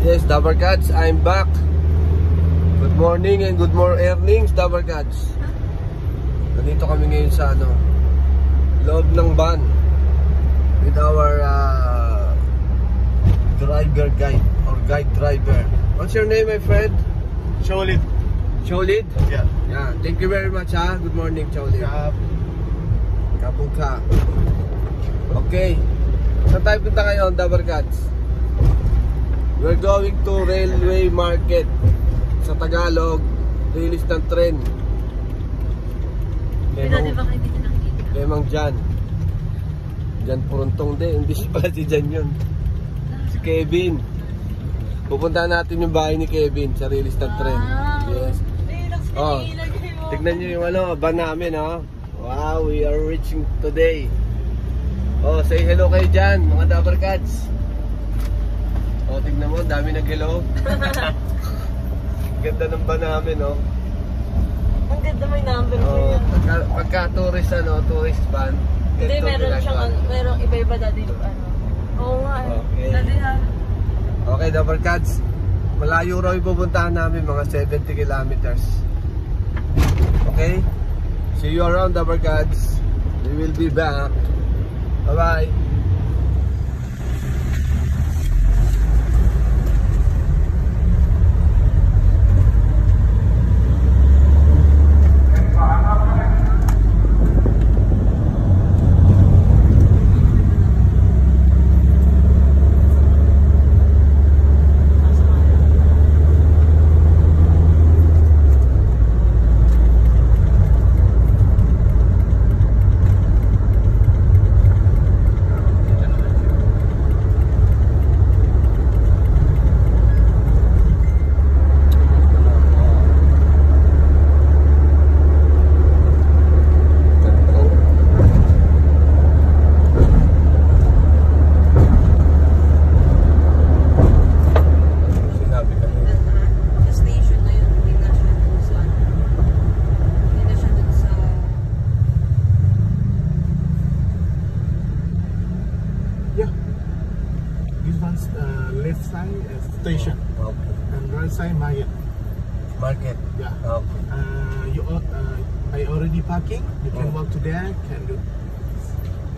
Yes, Dabarkads, I'm back. Good morning and good more earnings, Dabarkads. Nandito kami ngayon sa loob ng van with our driver guide or guide driver. What's your name, my friend? Cholid. Cholid? Yeah. Yeah. Thank you very much, ha. Good morning, Cholid. Kapugka. Okay. Saan tayo punta ngayon, Dabarkads? We're going to Railway Market. Sa Tagalog, release ng tren. Lemang Jan. Jan Puruntong din. Hindi siya pala si Jan yun. Si Kevin. Pupuntahan natin yung bahay ni Kevin sa release ng tren. Yes. Oh, tignan nyo yung van namin, oh. Wow, we are reaching today. Oh, say hello kayo dyan, mga Dabarkads. Oh, tignan mo, dami nag-hello. Ganda ng van namin, oh. Ang ganda, may number mo Oh, yan. pagka tourist, tourist van. Hindi, meron siyang, merong iba-iba dati, Oo nga, okay. Dati ha. Okay, Dabarkads. Malayo raw yung pupuntahan namin, mga 70 kilometers. Okay? See you around, Dabarkads. We will be back. Bye-bye. Left side station. Okay. And right side market. Market? Yeah. Okay. I already parking. You can walk to there. Can do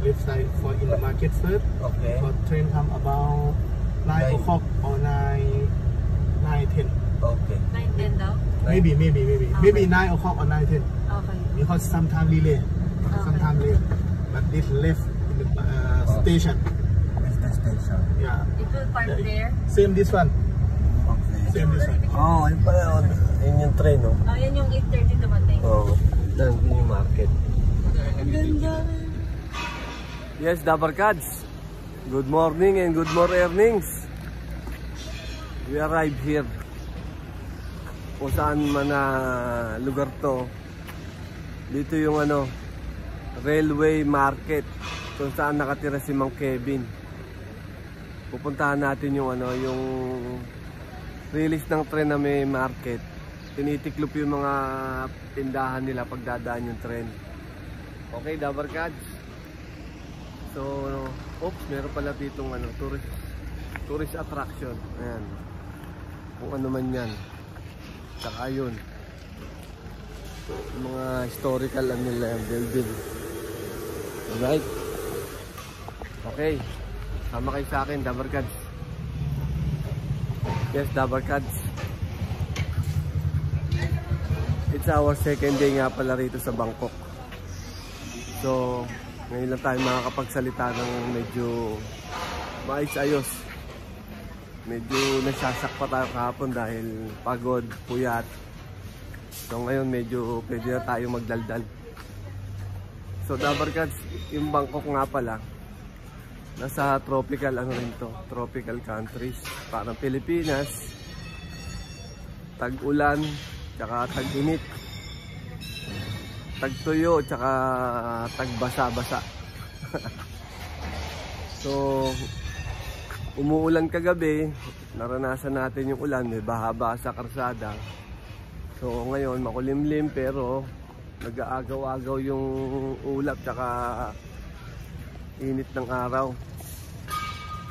left side for in the market first. Okay. For train come about 9 o'clock or 9:10. Okay. 9:10 daw? Maybe Okay. maybe 9 o'clock or 9:10. Okay. Because sometimes delay. Sometimes late. But this left in the station. That's the station. Yeah. It will park there? Same this one. Okay. Same this one. Oh, yun pala. Yun yung train, no? Ah, yan yung 8:30 dumating. Oo. Yan yung market. Ang ganda. Yes, Dabarkads. Good morning and good more earnings. We arrived here. Kung saan man na lugar to. Dito yung Railway Market. Kung saan nakatira si Mang Kevin. Pupuntahan natin yung yung release ng tren na may market. Tinitiklop yung mga tindahan nila pag dadaan yung tren. Okay, Dabarkads. So, oops, meron pala ditong tourist attraction. Ayan. Kung ano man yan. Tsaka yun. Yung mga historical nila yung building. Alright. Okay. Sama kayo sa akin, Dabarkads. Yes, Dabarkads. It's our second day nga pala rito sa Bangkok. So, ngayon lang tayo makakapagsalita ng medyo maayos-ayos. Medyo nasasak pa tayo kahapon dahil pagod, puyat. So ngayon medyo pwede na tayo magdaldal. So Dabarkads, yung Bangkok nga pala, nasa tropical rin to, tropical countries. Parang Pilipinas, tag-ulan, tsaka tag-init. Tag-tuyo, tsaka tag-basa-basa. So, umuulan kagabi, naranasan natin yung ulan, may baha-baha sa karsada. So ngayon makulimlim pero nag-aagaw-agaw yung ulap tsaka init ng araw.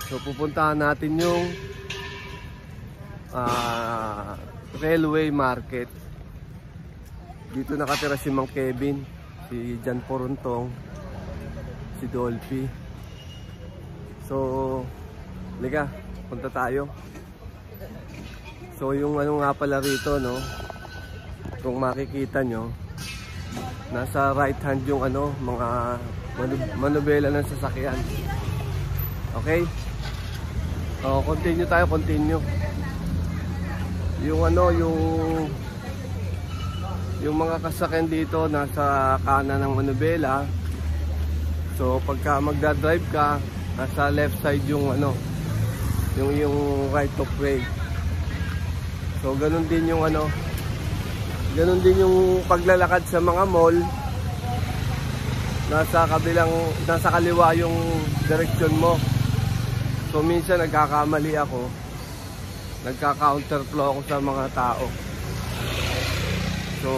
So pupuntahan natin yung railway market. Dito nakatira si Mang Kevin, si Jan Poruntong, si Dolphy. So, liga, punta tayo. So, yung ano nga pala rito, no? Kung makikita nyo, nasa right hand yung ano, mga manubela ng sasakyan. Okay? So, continue tayo, continue. Yung ano, yung mga kasakyan dito nasa kanan ng manubela. So pagka magdadrive ka, nasa left side yung ano, yung right of way. So ganun din yung ano, ganun din yung paglalakad sa mga mall. Nasa kaliwa yung direksyon mo. So minsan nagkakamali ako, nagka-counterflow ako sa mga tao. So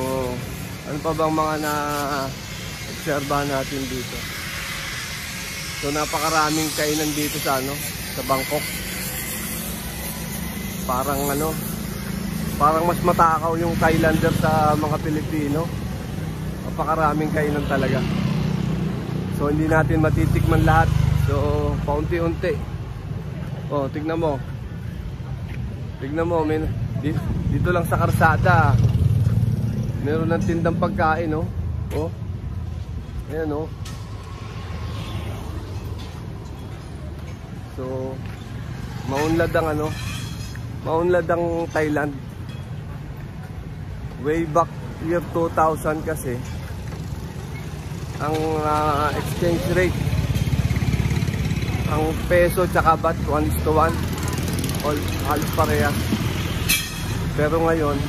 ano pa bang mga na-obserbahan natin dito? So napakaraming kainan dito sa ano, sa Bangkok. Parang ano, parang mas matakaw yung Thailander sa mga Pilipino. Napakaraming kainan talaga. So hindi natin matitikman lahat. So paunti-unti. Oh, tignan mo. Tignan mo, dito lang sa karsada. Meron ng tindang pagkain, no? Oh. Ayan, no? So, maunlad ang ano, maunlad ang Thailand. Way back year 2000 kasi, ang exchange rate, ang peso tsaka baht 1:1, halos parehas. Pero ngayon,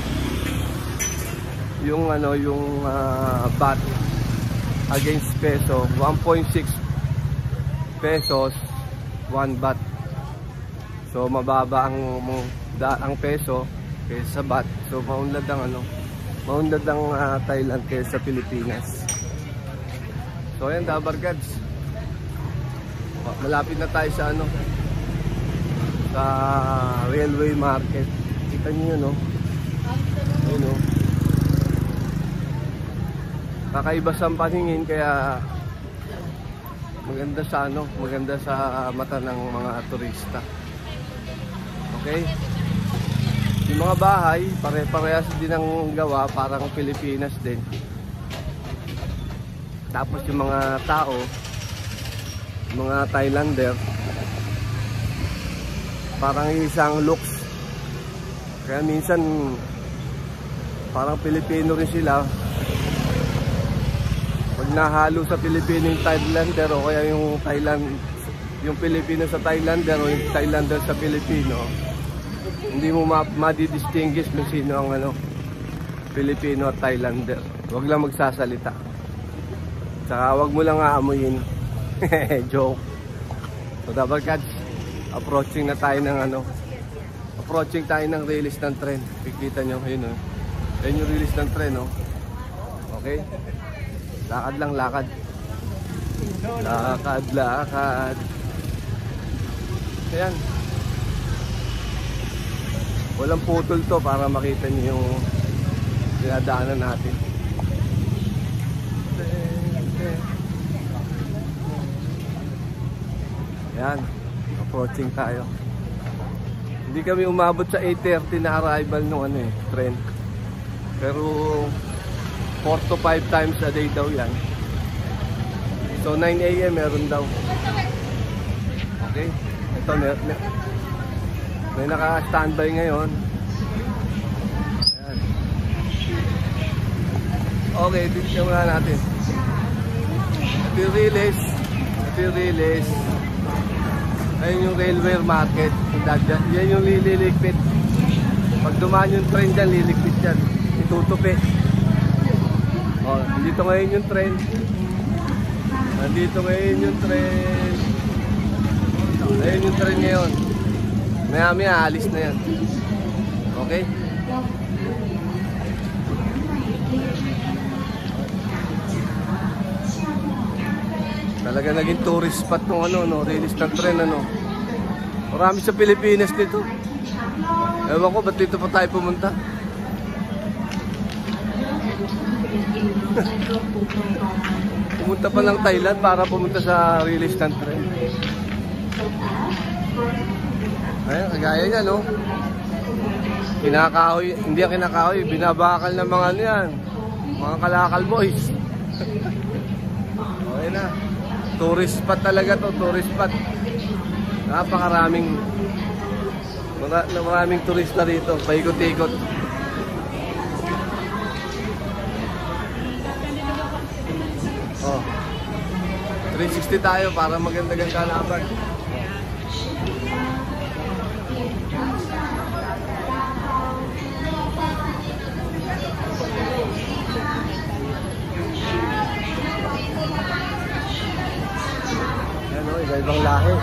yung ano, yung baht against peso, 1.6 pesos 1 baht. So mababa ang peso kaysa baht. So maunlad ang ano, maunlad ang Thailand kaysa Pilipinas. So ayan, Dabarkads, malapit na tayo sa ano, sa railway market. Kita niyo yun, no? Ayun, no? Kakaiba sa paningin, kaya maganda sa ano, maganda sa mata ng mga turista. Okay? Yung mga bahay, pare-parehas din ang gawa, parang Pilipinas din. Tapos yung mga tao, mga Thailander, parang isang looks. Kaya minsan parang Pilipino rin sila. Pag nahalo sa Pilipino yung Thailander, o kaya yung yung Pilipino sa Thailander, o yung Thailander sa Pilipino, hindi mo madidistinguish kung sino ang ano, Pilipino at Thailander. Huwag lang magsasalita. Saka huwag mo lang aamuyin. Joke. So Dabarkads, approaching na tayo ng ano, approaching tayo ng release ng tren. Kikita nyo, yun, oh. Yun yung release ng tren, oh. Okay? Lakad lang, lakad. Lakad, lakad. Ayan. Walang putol to para makita niyo yung dinadaanan natin. Ayan. Approaching tayo. Hindi kami umabot sa 8:30 na arrival nung ano eh, tren. Pero 4 to 5 times a day daw yan. So 9 AM meron daw. Okay. Ito may naka-standby ngayon. Ayan. Okay, dito muna natin. Ito yung release. Ito yung release. Ayun yung railway market. Yan yung lililigpit. Pag dumaan yung train dyan, liligpit dyan. Itutupi. Oh, dito ngayon yung train. Nandito ngayon yung train. Ayun yung train ngayon. Maya-maya alis na yan. Okay? Talaga naging tourist spot nung ano, no, release ng train, ano. Marami sa Pilipinas dito. Ewan ko, ba't dito pa tayo pumunta? Pumunta pa lang Thailand para pumunta sa real estate train. Ayan, kagaya niya, no? Kinakahoy, hindi ang kinakahoy, binabakal ng mga ano yan, mga kalakal boys. Okay na. Tourist spot talaga to, tourist spot. Napakaraming maraming turista rito, paikot-ikot. Oh. 360 tayo para maganda-ganda laban. Ano, iba-ibang lahi.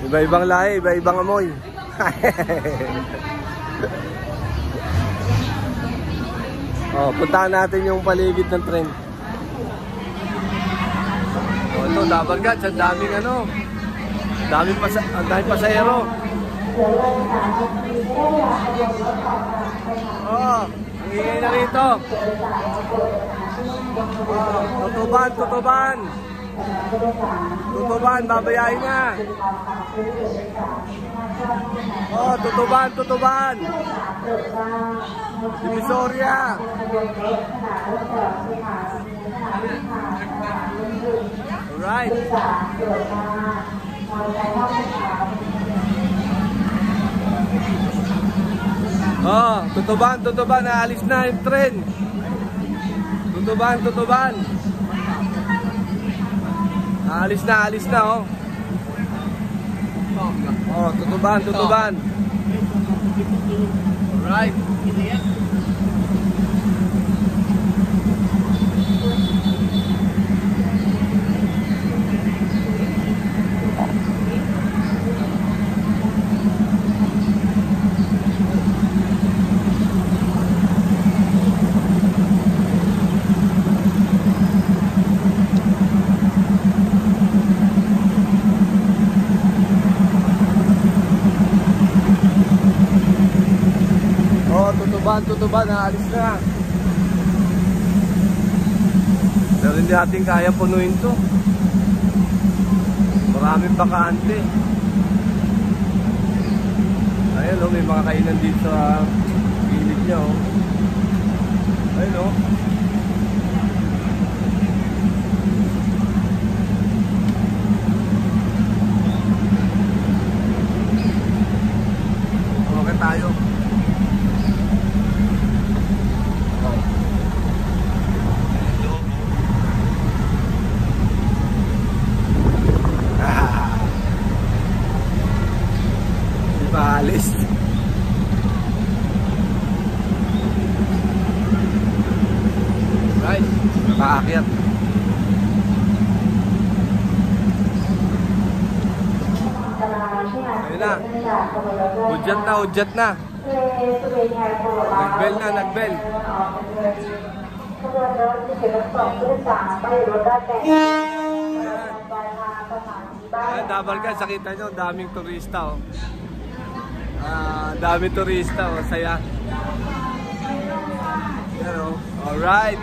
Iba-ibang lahi, iba-ibang amoy. Oh, puntahan natin yung paligid ng tren. Oh, ito, Dabarkad, ang daming ano. Daming pasahero. Oh, ang ingay na rito. Oh, tutuban, tutuban. Tutuban, babayain na. Oh, tutuban, tutuban. Divisoria. Alright. Oh, tutuban, tutuban. Naalis na yung tren. Tutuban, tutuban. Alis na, oh. Oh, tutuban, tutuban. Alright. Tutuban, naalis na. Pero hindi natin kaya punuin to. Maraming bakante. Ayun, oh, may mga kainan dito sa gilid niya, oh. Ayun, oh. Okay tayo. Alis. Right, nakaakyat. Ayun na. Hudyat na. Nagbel na, nagbel. Ayan, Dabarkad, sakita nyo, daming turista, oh. Dami turista, oh, saya. Yan, oh. Alright.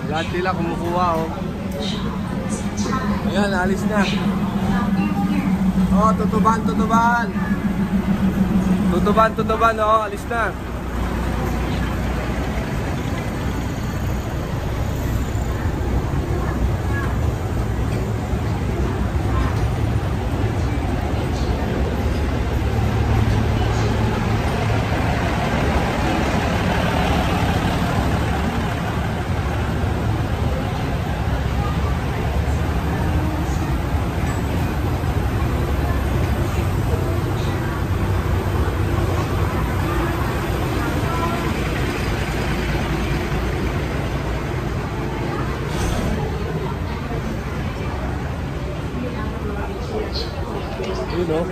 Lahat sila kumukuha, oh. Ayan, alis na. Oh, tutuban. Tutuban, oh, alis na. Yun, no?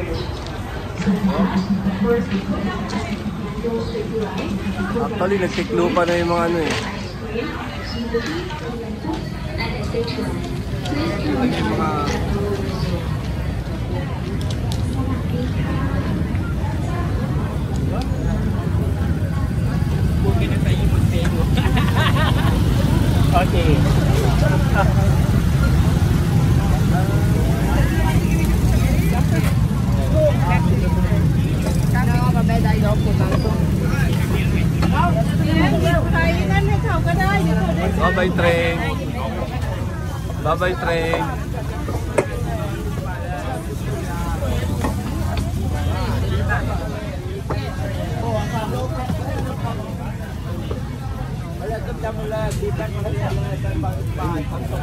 Actually, nagtiklupa na yung mga ano eh. Yung mga Bye-bye train. Bye-bye train.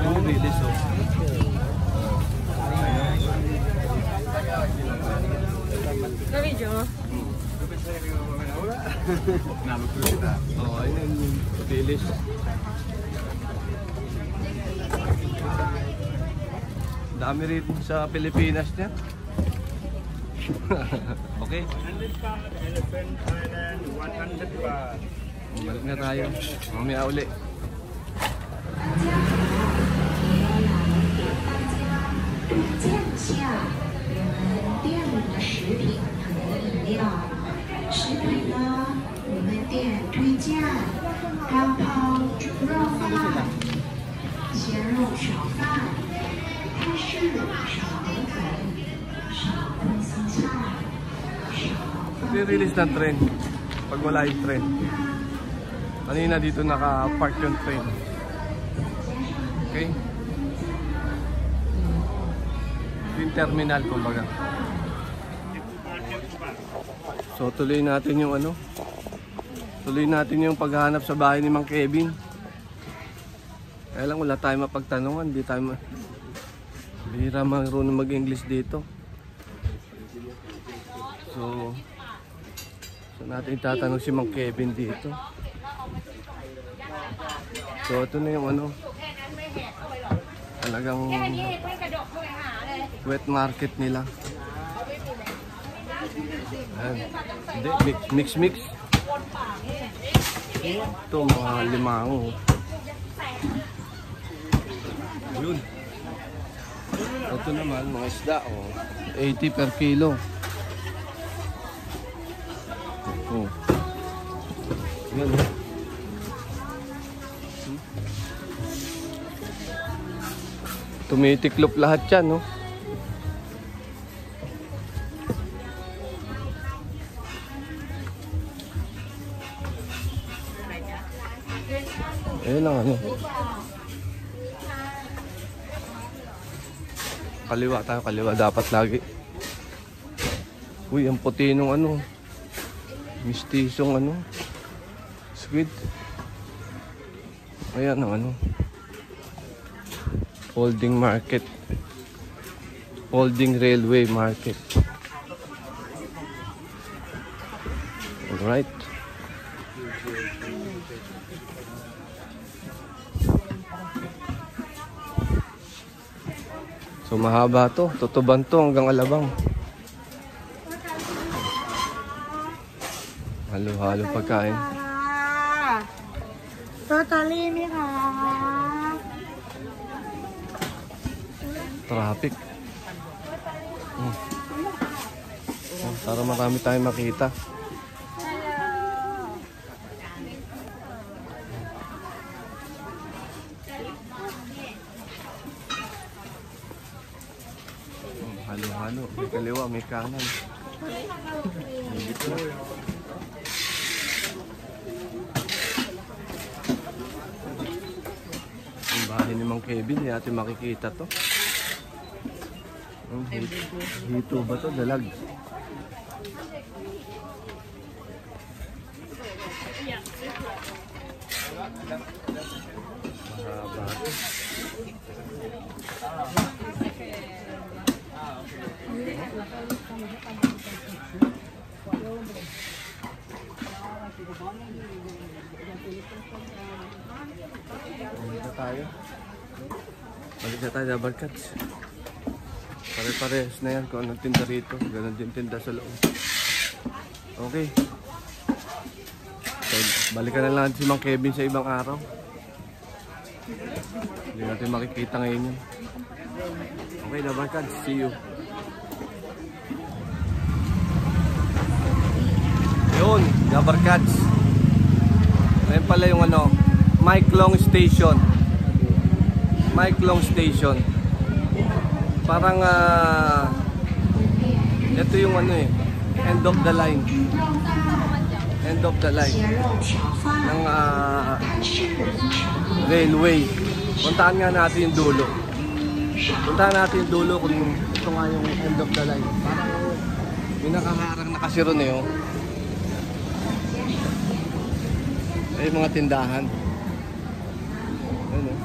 Ang bilis oh. Na-video mo? Oo, ayun yung bilis. Dami rin sa Pilipinas niya. Okay. Balik na tayo. Mamaya uli. 见下我们店里的食品和饮料。食品呢，我们店推荐干泡猪肉饭、鲜肉炒饭、泰式炒米粉、炒荤素菜、炒 I-release ng train pag wala yung train. Kanina dito naka-park yung train. Okay? Yung terminal kumbaga. So tuloy natin yung ano. Tuloy natin yung paghahanap sa bahay ni Mang Kevin. Kaya lang wala tayong mapagtanungan, hindi tayo bihira marunong mag-English dito. So natin itatanong si Mang Kevin dito. So ito na yung ano, talagang wet market nila. Ayan. Hindi, mix. Ito mga limango. Yun. Ito naman mga isda, 80 per kilo. Oh. Yan. Tumitiklop lahat yan, no? Ayun lang, ano? Kaliwa tayo, kaliwa dapat lagi. Uy, ang puti nung ano. Mistisong ano. Squid. Ayan ang ano. Folding market. Folding railway market. Alright. So mahaba to, tutuban to hanggang Alabang. Halo-halo pagkain. Totally mi ka. Traffic. Para marami tayong makita. Halo-halo. May kaliwa, may kanan. May gitna. Ang bahay ni Mang Kevin, hindi natin makikita to. Hito ba to? Dalag. Mahaba to. Balik na tayo, Double Cuts. Pare-parehas na yan kung anong tinda rito. Ganon din tinda sa loob. Okay. So, balikan na lang si Mang Kevin sa ibang araw. Hindi natin makikita ngayon yun. Okay, Double Cuts. See you. Yun, Double Cuts. Ngayon pala yung ano, Mike Long Station. Mike Long Station. Parang ito yung ano eh, end of the line. end of the line 鲜肉炒饭 ng 泰式一成 railway. Puntahan nga natin yung dulo. Puntahan natin yung dulo kung ito nga yung end of the line. Parang may nakaharang na kasi ron eh. Oh. Ay, mga tindahan. Ayun, oh.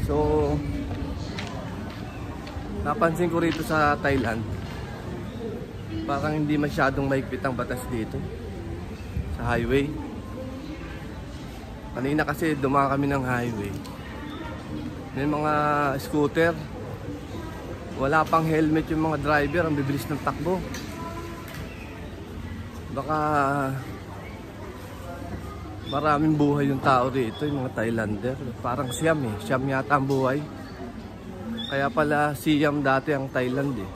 So, napansin ko rito sa Thailand, parang hindi masyadong mahigpit ang batas dito sa highway. Kanina kasi dumaan kami ng highway, may mga scooter, wala pang helmet yung mga driver, ang bibilis ng takbo. Baka maraming buhay yung tao dito, yung mga Thailander. Parang Siam eh, Siam yata ang buhay. Kaya pala Siam dati ang Thailand eh.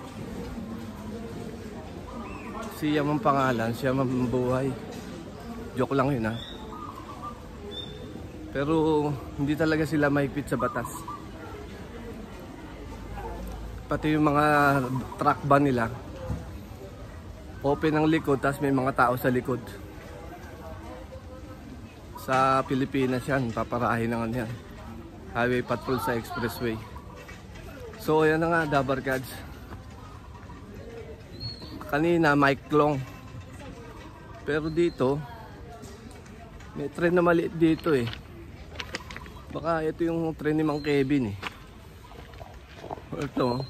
Siam ang pangalan, Siam ang buhay. Joke lang yun ha. Pero hindi talaga sila mahigpit sa batas. Pati yung mga truck van nila, open ang likod, tapos may mga tao sa likod. Sa Pilipinas yan, paparahin na nga yan. Highway patrol sa expressway. So ayan na nga, Dabarkads. Kanina Mike Long. Pero dito may tren na maliit dito eh. Baka ito yung tren ni Mang Kevin eh. Ito.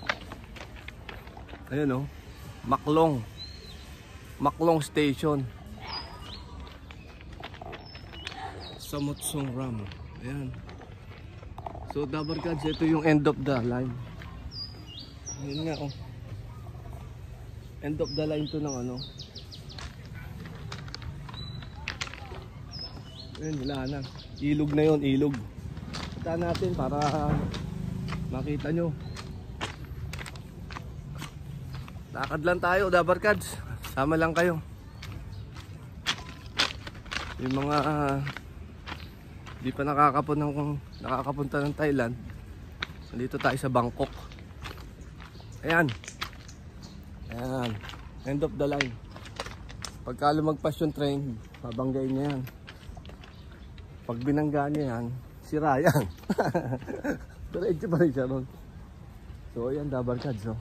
Ayun oh. Maklong Station. Samut Songram. Ayan. So Dabarkads, ito yung end of the line. Ayun nga oh. End of the line to ng ano. Ayun, wala na. Ilog na yun, ilog. Punta natin para makita nyo. Lakad lang tayo, Dabarkads. Sama lang kayo. Yung mga di pa nakakapunta ng Thailand, nandito tayo sa Bangkok. Ayan. Ayan. End of the line. Pagka lumagpas yung train, babanggayin niya yan. Pag binangga niya yan, sira yan. Diretso pa rin siya ron. So ayan, Dabarkads oh.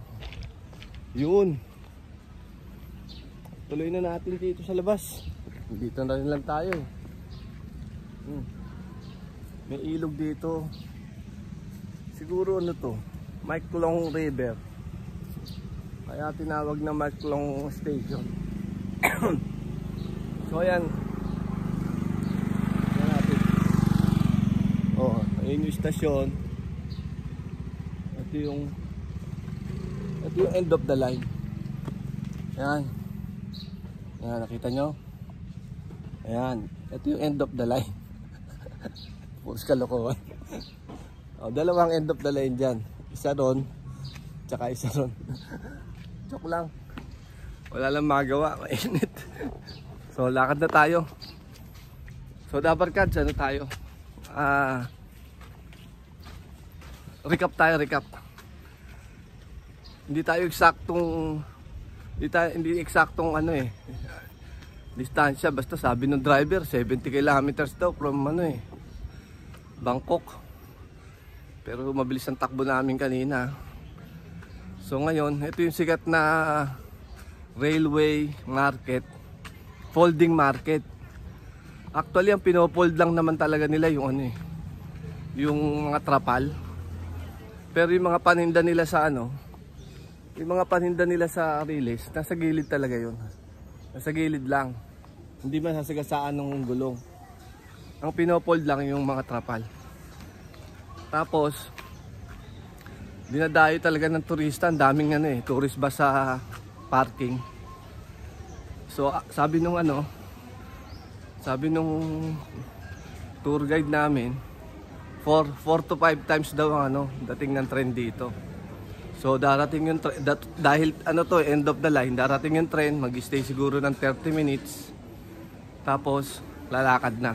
Yun. Tuloy na natin dito sa labas. Dito na rin lang tayo eh. May ilog dito. Siguro ano to, Maiklong River. Kaya tinawag na Maiklong Station. So ayan. Ayan natin. Oh, ayun yung stasyon. Ito yung end of the line. Ayan. Ayan, nakita nyo? Ayan. Ito yung end of the line. Puros kalokohan. Oh, dalawang end of the line dyan. Isa ron, tsaka isa ron. Joke lang. Wala lang magawa. Mainit. So, lakad na tayo. So, Dabarkads, ano tayo? Recap tayo, recap. Hindi eksaktong ano eh, distansya. Basta sabi ng driver 70 kilometers daw from ano eh, Bangkok. Pero mabilis ang takbo namin kanina. So ngayon, ito yung sikat na railway market, folding market. Actually ang pinofold lang naman talaga nila yung ano eh, yung mga trapal. Pero yung mga paninda nila sa ano, yung mga paninda nila sa Riles, nasa gilid talaga yun. Nasa gilid lang. Hindi man sasagasaan ng gulong. Ang pinofold lang yung mga trapal. Tapos, dinadayo talaga ng turista. Ang daming ano eh, tourist bus sa parking. So, sabi nung tour guide namin, 4 to 5 times daw ang dating ng tren dito. So darating yung dahil end of the line, darating yung train, mag-stay siguro ng 30 minutes. Tapos lalakad na.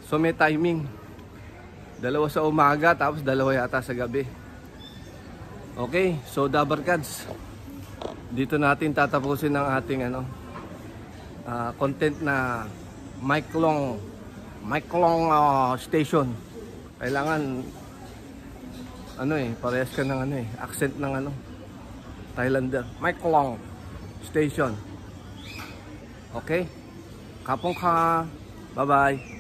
So may timing. 2 sa umaga, tapos 2 yata sa gabi. Okay, so Dabarkads, dito natin tatapusin ang ating content na Maiklong station. Kailangan parehas ka ng accent ng Thailander. Maiklong station. Okay? Kapong ka. Bye bye.